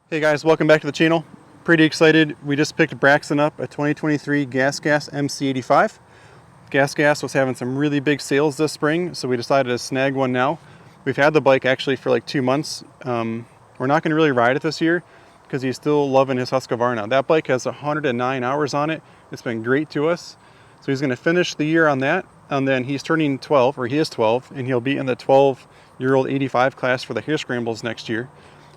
Hey guys, welcome back to the channel. Pretty excited. We just picked Braxton up a 2023 GasGas MC85. GasGas was having some really big sales this spring, so we decided to snag one now. We've had the bike actually for like 2 months. We're not going to really ride it this year because he's still loving his Husqvarna. That bike has 109 hours on it. It's been great to us. So he's going to finish the year on that, and then he's turning 12, or he is 12, and he'll be in the 12-year-old 85 class for the Hare Scrambles next year.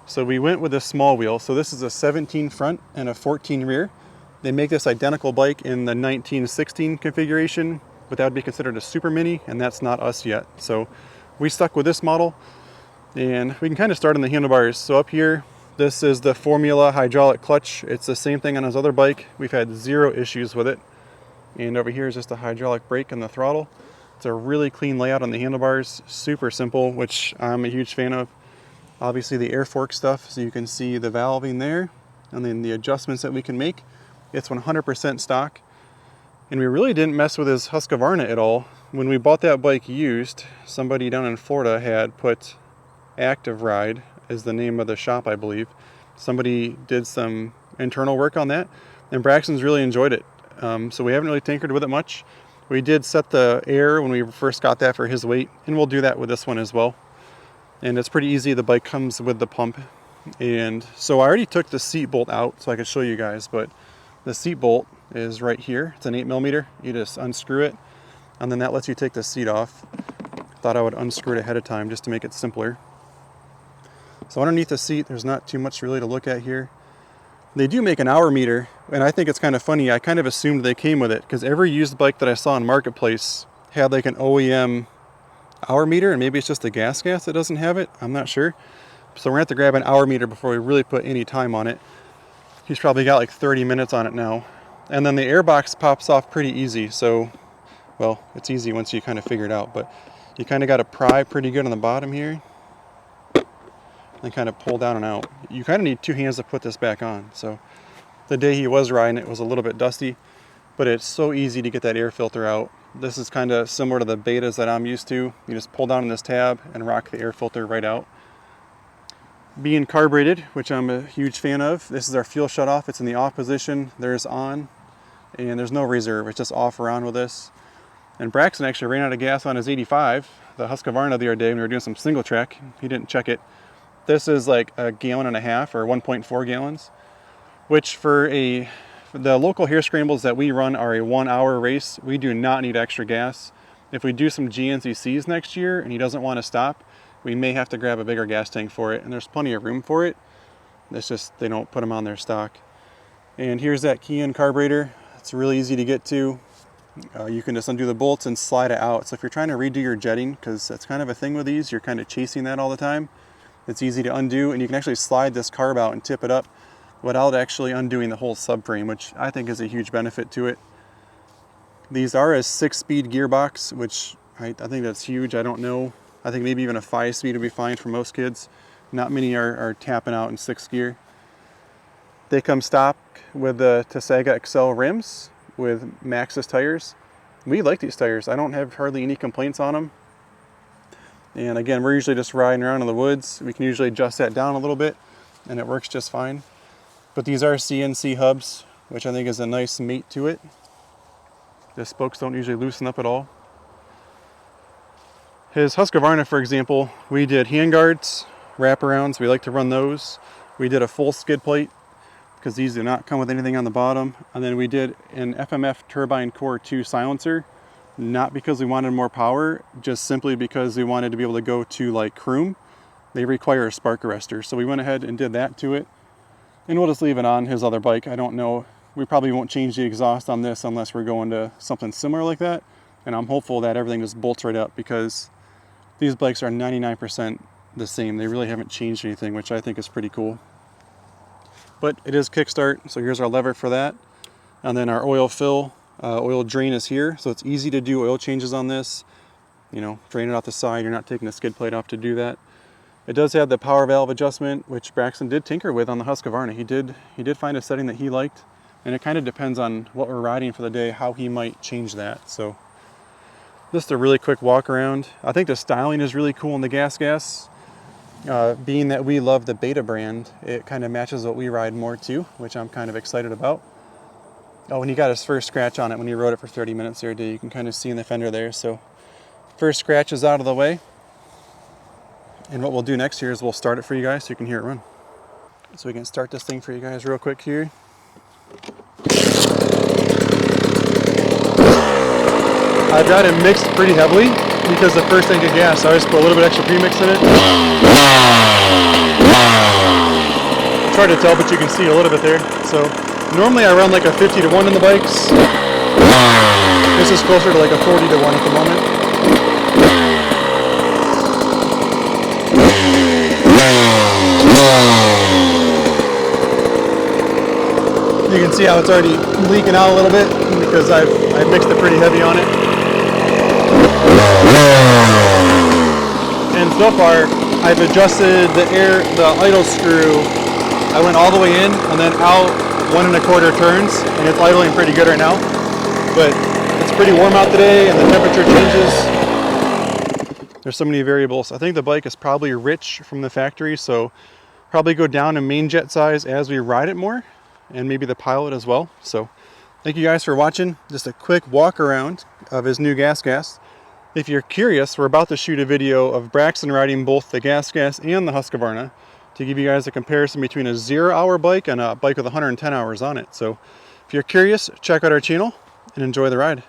So we went with a small wheel. So this is a 17 front and a 14 rear. They make this identical bike in the 1916 configuration, but that would be considered a super mini, and that's not us yet. So we stuck with this model, and we can kind of start on the handlebars. So up here, this is the Formula hydraulic clutch. It's the same thing on his other bike. We've had zero issues with it. And over here is just a hydraulic brake on the throttle. It's a really clean layout on the handlebars, super simple, which I'm a huge fan of. Obviously the air fork stuff, so you can see the valving there, and then the adjustments that we can make. It's 100% stock. And we really didn't mess with his Husqvarna at all. When we bought that bike used, somebody down in Florida had put Active Ride as the name of the shop, I believe. Somebody did some internal work on that, and Braxton's really enjoyed it. So we haven't really tinkered with it much. We did set the air when we first got that for his weight, and we'll do that with this one as well. And it's pretty easy. The bike comes with the pump. And so I already took the seat bolt out so I could show you guys, but the seat bolt is right here. It's an 8mm. You just unscrew it, and then that lets you take the seat off. Thought I would unscrew it ahead of time just to make it simpler. So underneath the seat, there's not too much really to look at here. They do make an hour meter, and I think it's kind of funny. I kind of assumed they came with it because every used bike that I saw in Marketplace had like an OEM hour meter, and maybe it's just the GasGas that doesn't have it. I'm not sure. So we're gonna have to grab an hour meter before we really put any time on it. He's probably got like 30 minutes on it now. And then the air box pops off pretty easy. So, well, it's easy once you kind of figure it out, but you kind of got to pry pretty good on the bottom here and kind of pull down and out. You kind of need two hands to put this back on. So the day he was riding it was a little bit dusty, but it's so easy to get that air filter out. This is kind of similar to the betas that I'm used to. You just pull down on this tab and rock the air filter right out. Being carbureted, which I'm a huge fan of. This is our fuel shut off. It's in the off position. There's on, and there's no reserve. It's just off or on with this. And Braxton actually ran out of gas on his 85, the Husqvarna the other day when we were doing some single track. He didn't check it. This is like 1.5 gallons or 1.4 gallons, which for the local Hare Scrambles that we run are a 1-hour race. We do not need extra gas. If we do some GNCCs next year and he doesn't want to stop, we may have to grab a bigger gas tank for it, and there's plenty of room for it. It's just they don't put them on their stock. And here's that key in carburetor. It's really easy to get to. You can just undo the bolts and slide it out. So if you're trying to redo your jetting, because that's kind of a thing with these, you're kind of chasing that all the time. It's easy to undo, and you can actually slide this carb out and tip it up without actually undoing the whole subframe, which I think is a huge benefit to it. These are a 6-speed gearbox, which I think that's huge. I don't know. I think maybe even a 5-speed would be fine for most kids. Not many are tapping out in 6th gear. They come stock with the Tsaga XL rims with Maxxis tires. We like these tires. I don't have hardly any complaints on them. And again, we're usually just riding around in the woods. We can usually adjust that down a little bit, and it works just fine. But these are CNC hubs, which I think is a nice mate to it. The spokes don't usually loosen up at all. His Husqvarna, for example, we did handguards, wraparounds. We like to run those. We did a full skid plate because these do not come with anything on the bottom. And then we did an FMF Turbine Core 2 silencer, not because we wanted more power, just simply because we wanted to be able to go to like Croom. They require a spark arrestor. So we went ahead and did that to it. And we'll just leave it on his other bike. I don't know. We probably won't change the exhaust on this unless we're going to something similar like that. And I'm hopeful that everything just bolts right up because these bikes are 99% the same. They really haven't changed anything, which I think is pretty cool. But it is kickstart, so here's our lever for that. And then our oil fill, oil drain is here. So it's easy to do oil changes on this. You know, drain it off the side. You're not taking the skid plate off to do that. It does have the power valve adjustment, which Braxton did tinker with on the Husqvarna. He did find a setting that he liked, and it kind of depends on what we're riding for the day, how he might change that. So just a really quick walk around. I think the styling is really cool in the GasGas. Being that we love the Beta brand, it kind of matches what we ride more too, which I'm kind of excited about. Oh, and he got his first scratch on it when he rode it for 30 minutes the other day. You can kind of see in the fender there. So first scratch is out of the way. And what we'll do next here is we'll start it for you guys so you can hear it run. So we can start this thing for you guys real quick here. I've got it mixed pretty heavily because the first tank of gas, so I just put a little bit extra premix in it. It's hard to tell, but you can see a little bit there. So normally I run like a 50-to-1 in the bikes. This is closer to like a 40-to-1 at the moment. You can see how it's already leaking out a little bit because I've mixed it pretty heavy on it. And so far, I've adjusted the idle screw. I went all the way in and then out 1 1/4 turns, and it's idling pretty good right now. But it's pretty warm out today, and the temperature changes. There's so many variables. I think the bike is probably rich from the factory, so probably go down in main jet size as we ride it more, and maybe the pilot as well. So thank you guys for watching. Just a quick walk around of his new GasGas. If you're curious, we're about to shoot a video of Braxton riding both the GasGas and the Husqvarna to give you guys a comparison between a 0-hour bike and a bike with 110 hours on it. So if you're curious, check out our channel and enjoy the ride.